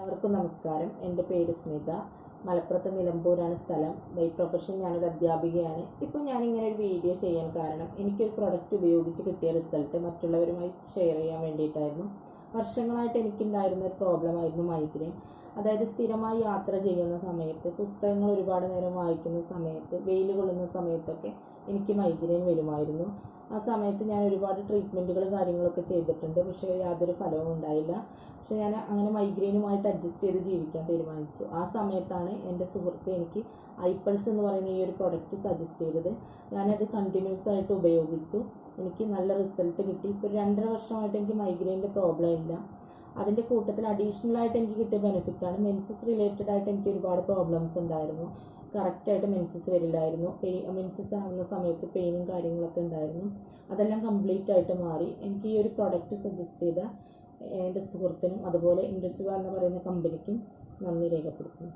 എല്ലാവർക്കും നമസ്കാരം. എൻ്റെ പേര് സ്മിത. മലപ്പുറത്ത് നിലമ്പൂരാണ് സ്ഥലം. ബൈ പ്രൊഫഷൻ ഞാനൊരു അധ്യാപികയാണ്. ഇപ്പോൾ ഞാനിങ്ങനെ ഒരു വീഡിയോ ചെയ്യാൻ കാരണം എനിക്കൊരു പ്രൊഡക്റ്റ് ഉപയോഗിച്ച് കിട്ടിയ റിസൾട്ട് മറ്റുള്ളവരുമായി ഷെയർ ചെയ്യാൻ വേണ്ടിയിട്ടായിരുന്നു. വർഷങ്ങളായിട്ട് എനിക്കുണ്ടായിരുന്ന ഒരു പ്രോബ്ലമായിരുന്നു മൈഗ്രെയിൻ. അതായത് സ്ഥിരമായി യാത്ര ചെയ്യുന്ന സമയത്ത്, പുസ്തകങ്ങൾ ഒരുപാട് നേരം വായിക്കുന്ന സമയത്ത്, വെയിൽ കൊള്ളുന്ന സമയത്തൊക്കെ എനിക്ക് മൈഗ്രെയിൻ വരുമായിരുന്നു. ആ സമയത്ത് ഞാൻ ഒരുപാട് ട്രീറ്റ്മെൻറ്റുകൾ കാര്യങ്ങളൊക്കെ ചെയ്തിട്ടുണ്ട്. പക്ഷേ യാതൊരു ഫലവും ഉണ്ടായില്ല. പക്ഷേ ഞാൻ അങ്ങനെ മൈഗ്രെയിനുമായിട്ട് അഡ്ജസ്റ്റ് ചെയ്ത് ജീവിക്കാൻ തീരുമാനിച്ചു. ആ സമയത്താണ് എൻ്റെ സുഹൃത്ത് എനിക്ക് ഐപ്പൾസ് എന്ന് പറയുന്ന ഈ ഒരു പ്രൊഡക്റ്റ് സജസ്റ്റ് ചെയ്തത്. ഞാനത് കണ്ടിന്യൂസ് ആയിട്ട് ഉപയോഗിച്ചു. എനിക്ക് നല്ല റിസൾട്ട് കിട്ടി. ഇപ്പോൾ 2.5 വർഷമായിട്ട് എനിക്ക് മൈഗ്രെയിൻ്റെ പ്രോബ്ലം ഇല്ല. അതിൻ്റെ കൂട്ടത്തിൽ അഡീഷണലായിട്ട് എനിക്ക് കിട്ടിയ ബെനിഫിറ്റാണ് മെൻസസ് റിലേറ്റഡ് ആയിട്ട് എനിക്ക് ഒരുപാട് പ്രോബ്ലംസ് ഉണ്ടായിരുന്നു. കറക്റ്റായിട്ട് മെൻസസ് വരില്ലായിരുന്നു. മെൻസസ് ആവുന്ന സമയത്ത് പെയിനും കാര്യങ്ങളൊക്കെ ഉണ്ടായിരുന്നു. അതെല്ലാം കംപ്ലീറ്റ് ആയിട്ട് മാറി. എനിക്ക് ഈ ഒരു പ്രൊഡക്റ്റ് സജസ്റ്റ് ചെയ്ത എൻ്റെ സുഹൃത്തിനും അതുപോലെ ഇൻഡസ്വാ എന്ന് പറയുന്ന കമ്പനിക്കും നന്ദി രേഖപ്പെടുത്തുന്നു.